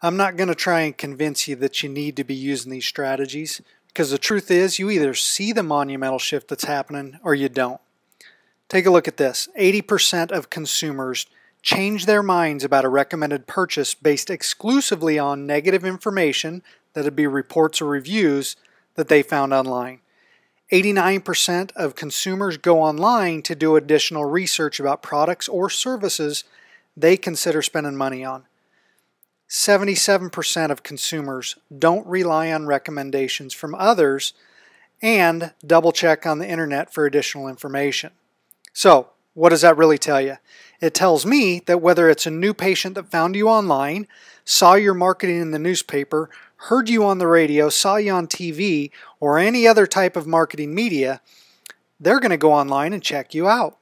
I'm not going to try and convince you that you need to be using these strategies, because the truth is you either see the monumental shift that's happening or you don't. Take a look at this. 80% of consumers change their minds about a recommended purchase based exclusively on negative information, that'd be reports or reviews, that they found online. 89% of consumers go online to do additional research about products or services they consider spending money on. 77% of consumers don't rely on recommendations from others and double check on the internet for additional information. So, what does that really tell you? It tells me that whether it's a new patient that found you online, saw your marketing in the newspaper, heard you on the radio, saw you on TV, or any other type of marketing media, they're going to go online and check you out.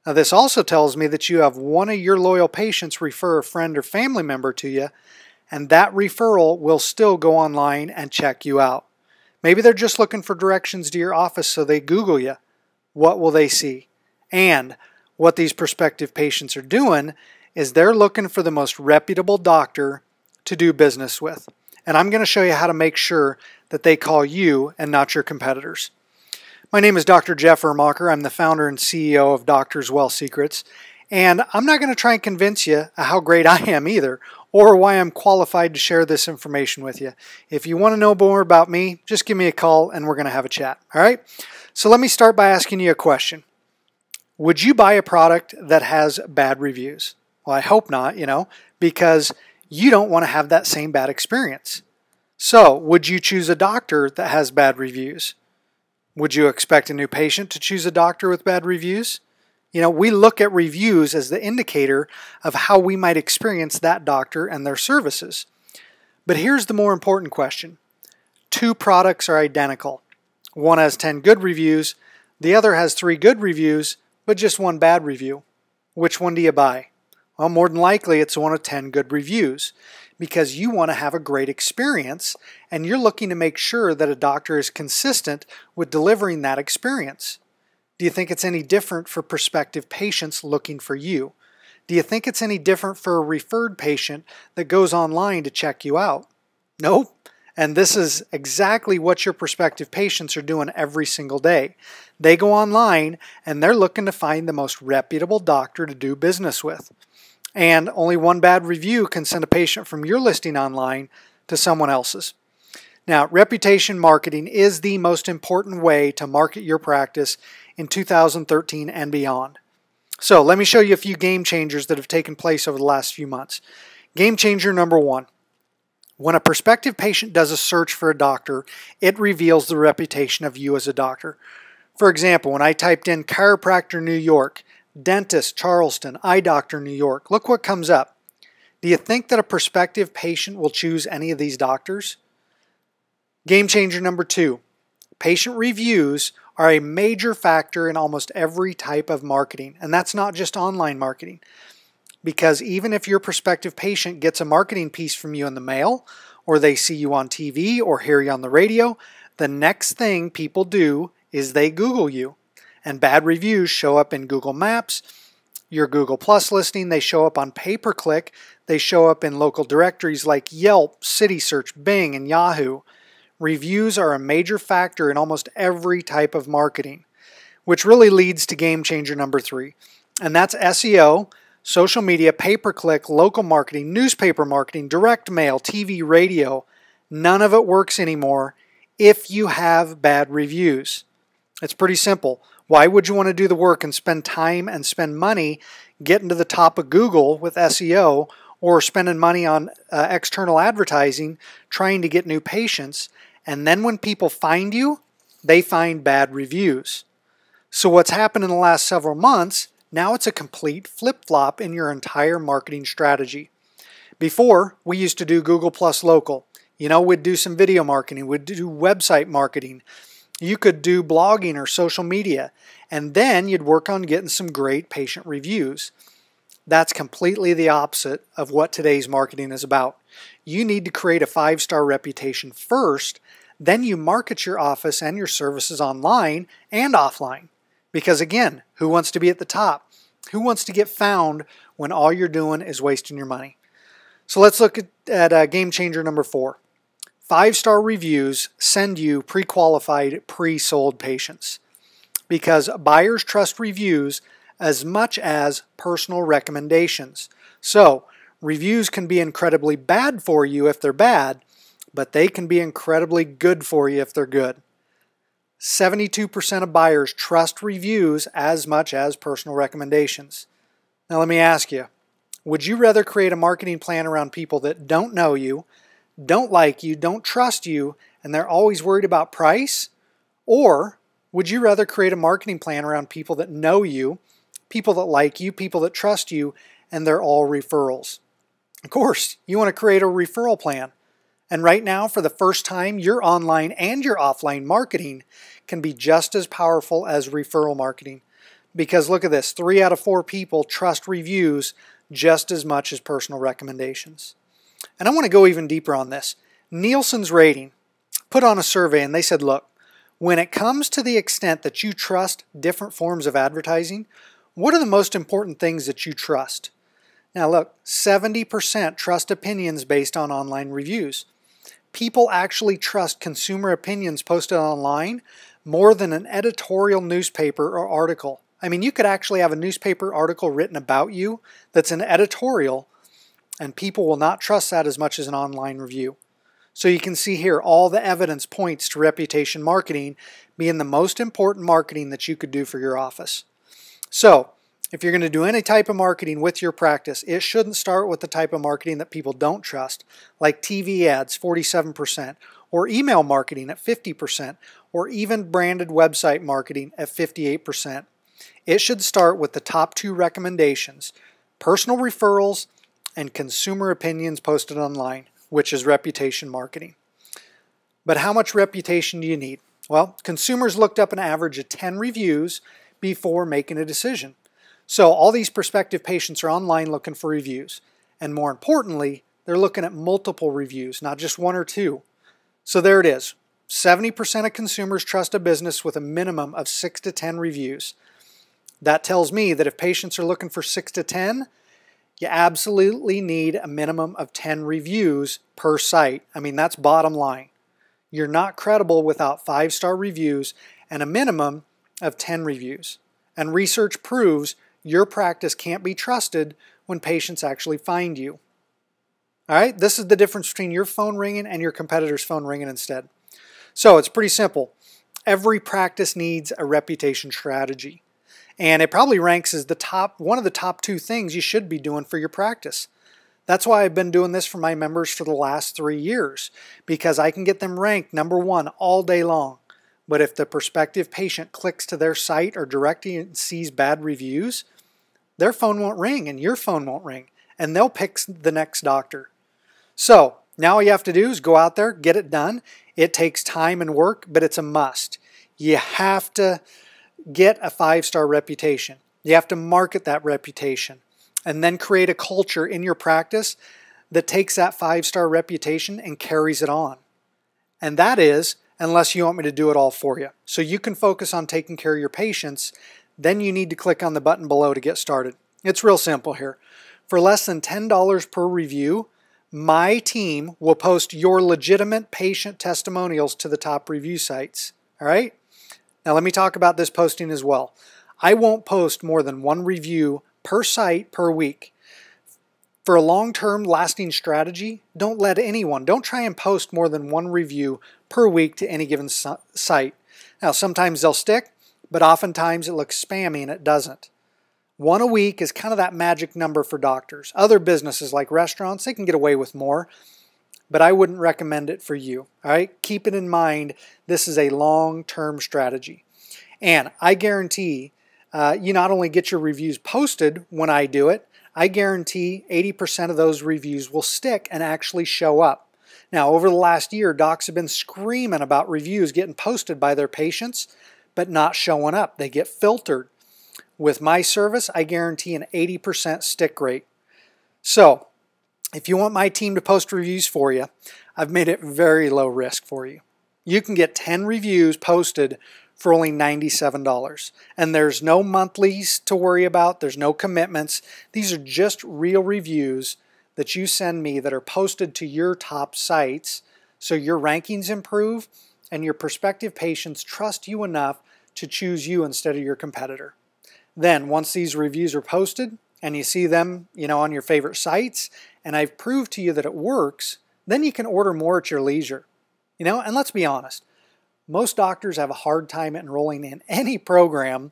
Now, this also tells me that you have one of your loyal patients refer a friend or family member to you, and that referral will still go online and check you out. Maybe they're just looking for directions to your office, so they Google you. What will they see? And what these prospective patients are doing is they're looking for the most reputable doctor to do business with. And I'm going to show you how to make sure that they call you and not your competitors. My name is Dr. Jeff Uhrmacher. I'm the founder and CEO of Doctors' Well Secrets. And I'm not going to try and convince you how great I am either, or why I'm qualified to share this information with you. If you want to know more about me, just give me a call and we're going to have a chat. All right? So let me start by asking you a question. Would you buy a product that has bad reviews? Well, I hope not, because you don't want to have that same bad experience. So, would you choose a doctor that has bad reviews? Would you expect a new patient to choose a doctor with bad reviews? We look at reviews as the indicator of how we might experience that doctor and their services. But here's the more important question. Two products are identical. One has 10 good reviews, the other has 3 good reviews, but just 1 bad review. Which one do you buy? Well, more than likely it's one of 10 good reviews, because you want to have a great experience and you're looking to make sure that a doctor is consistent with delivering that experience. Do you think it's any different for prospective patients looking for you? Do you think it's any different for a referred patient that goes online to check you out? Nope. And this is exactly what your prospective patients are doing every single day. They go online and they're looking to find the most reputable doctor to do business with. And only 1 bad review can send a patient from your listing online to someone else's. Now, reputation marketing is the most important way to market your practice in 2013 and beyond. So let me show you a few game changers that have taken place over the last few months. Game changer number 1. When a prospective patient does a search for a doctor, it reveals the reputation of you as a doctor. For example, when I typed in chiropractor New York, dentist Charleston, eye doctor New York, look what comes up. Do you think that a prospective patient will choose any of these doctors? Game changer number 2. Patient reviews are a major factor in almost every type of marketing, and that's not just online marketing. Because even if your prospective patient gets a marketing piece from you in the mail, or they see you on TV or hear you on the radio, the next thing people do is they Google you. And bad reviews show up in Google Maps, your Google Plus listing, they show up on pay-per-click, they show up in local directories like Yelp, CitySearch, Bing, and Yahoo. Reviews are a major factor in almost every type of marketing, which really leads to game changer number 3. And that's SEO, social media, pay-per-click, local marketing, newspaper marketing, direct mail, TV, radio. None of it works anymore if you have bad reviews. It's pretty simple. Why would you want to do the work and spend time and spend money getting to the top of Google with SEO, or spending money on external advertising trying to get new patients, and then when people find you, they find bad reviews? So what's happened in the last several months, now it's a complete flip-flop in your entire marketing strategy. Before, we used to do Google Plus Local. We'd do some video marketing, we'd do website marketing. You could do blogging or social media, and then you'd work on getting some great patient reviews. That's completely the opposite of what today's marketing is about. You need to create a 5-star reputation first, then you market your office and your services online and offline. Because again, who wants to be at the top? Who wants to get found when all you're doing is wasting your money? So let's look at at game changer number 4. 5-star reviews send you pre-qualified, pre-sold patients because buyers trust reviews as much as personal recommendations. So, reviews can be incredibly bad for you if they're bad, but they can be incredibly good for you if they're good. 72% of buyers trust reviews as much as personal recommendations. Now let me ask you, would you rather create a marketing plan around people that don't know you, don't like you, don't trust you, and they're always worried about price? Or would you rather create a marketing plan around people that know you, people that like you, people that trust you, and they're all referrals? Of course, you want to create a referral plan. And right now, for the first time, your online and your offline marketing can be just as powerful as referral marketing. Because look at this, 3 out of 4 people trust reviews just as much as personal recommendations. And I want to go even deeper on this. Nielsen's rating put on a survey and they said, look, when it comes to the extent that you trust different forms of advertising, what are the most important things that you trust? Now look, 70% trust opinions based on online reviews. People actually trust consumer opinions posted online more than an editorial newspaper or article. I mean, you could actually have a newspaper article written about you that's an editorial, and people will not trust that as much as an online review. So you can see here, all the evidence points to reputation marketing being the most important marketing that you could do for your office. So, if you're going to do any type of marketing with your practice, it shouldn't start with the type of marketing that people don't trust, like TV ads, 47%, or email marketing at 50%, or even branded website marketing at 58%. It should start with the top 2 recommendations, personal referrals and consumer opinions posted online, which is reputation marketing. But how much reputation do you need? Well, consumers looked up an average of 10 reviews before making a decision. So all these prospective patients are online looking for reviews. And more importantly, they're looking at multiple reviews, not just 1 or 2. So there it is. 70% of consumers trust a business with a minimum of 6 to 10 reviews. That tells me that if patients are looking for 6 to 10, you absolutely need a minimum of 10 reviews per site. I mean, that's bottom line. You're not credible without 5-star reviews and a minimum of 10 reviews. And research proves your practice can't be trusted when patients actually find you. All right, this is the difference between your phone ringing and your competitor's phone ringing instead. So it's pretty simple. Every practice needs a reputation strategy. And it probably ranks as one of the top 2 things you should be doing for your practice. That's why I've been doing this for my members for the last 3 years, because I can get them ranked number 1 all day long. But if the prospective patient clicks to their site or directly and sees bad reviews, their phone won't ring and your phone won't ring, and they'll pick the next doctor. So now all you have to do is go out there, get it done. It takes time and work, but it's a must. You have to get a 5-star reputation. You have to market that reputation and then create a culture in your practice that takes that 5-star reputation and carries it on. And that is, unless you want me to do it all for you. So you can focus on taking care of your patients, then you need to click on the button below to get started. It's real simple here. For less than $10 per review, my team will post your legitimate patient testimonials to the top review sites. All right? Now let me talk about this posting as well. I won't post more than 1 review per site per week. For a long-term lasting strategy, don't try and post more than 1 review per week to any given site. Now sometimes they'll stick, but oftentimes it looks spammy and it doesn't. 1 a week is kind of that magic number for doctors. Other businesses like restaurants, they can get away with more, but I wouldn't recommend it for you. All right? Keep it in mind, this is a long-term strategy. And I guarantee you not only get your reviews posted when I do it, I guarantee 80% of those reviews will stick and actually show up. Now, over the last year, docs have been screaming about reviews getting posted by their patients, but not showing up. They get filtered. With my service, I guarantee an 80% stick rate. So, if you want my team to post reviews for you, I've made it very low risk for you. You can get 10 reviews posted for only $97. And there's no monthlies to worry about. There's no commitments. These are just real reviews that you send me that are posted to your top sites so your rankings improve and your prospective patients trust you enough to choose you instead of your competitor. Then once these reviews are posted and you see them, on your favorite sites, and I've proved to you that it works, then you can order more at your leisure. And let's be honest, most doctors have a hard time enrolling in any program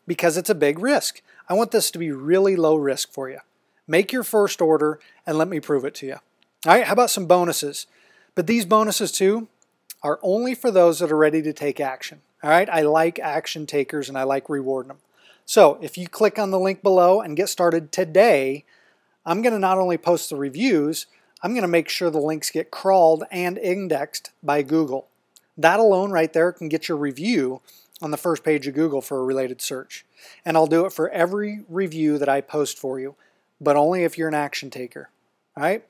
because it's a big risk. I want this to be really low risk for you. Make your first order and let me prove it to you. All right, how about some bonuses? But these bonuses too are only for those that are ready to take action. All right, I like action takers and I like rewarding them. So if you click on the link below and get started today, I'm going to not only post the reviews, I'm going to make sure the links get crawled and indexed by Google. That alone right there can get your review on the first page of Google for a related search. And I'll do it for every review that I post for you, but only if you're an action taker. All right?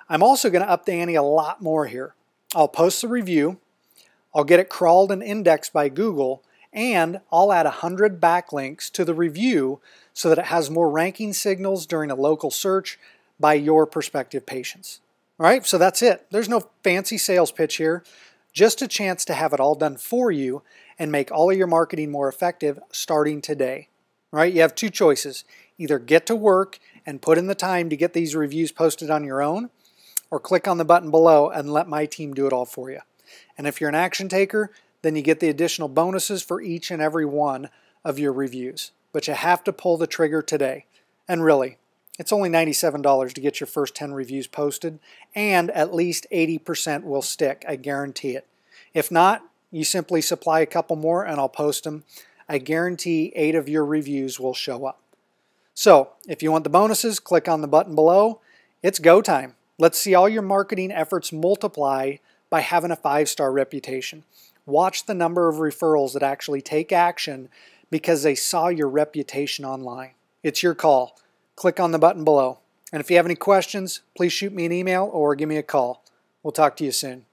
I'm also going to up the ante a lot more here. I'll post the review, I'll get it crawled and indexed by Google, and I'll add 100 backlinks to the review so that it has more ranking signals during a local search by your prospective patients. All right, so that's it. There's no fancy sales pitch here, just a chance to have it all done for you and make all of your marketing more effective starting today. All right, you have two choices. Either get to work and put in the time to get these reviews posted on your own, or click on the button below and let my team do it all for you. And if you're an action taker, then you get the additional bonuses for each and every one of your reviews. But you have to pull the trigger today. And really, it's only $97 to get your first 10 reviews posted, and at least 80% will stick, I guarantee it. If not, you simply supply a couple more and I'll post them. I guarantee 8 of your reviews will show up. So, if you want the bonuses, click on the button below. It's go time. Let's see all your marketing efforts multiply by having a 5-star reputation. Watch the number of referrals that actually take action because they saw your reputation online. It's your call. Click on the button below. And if you have any questions, please shoot me an email or give me a call. We'll talk to you soon.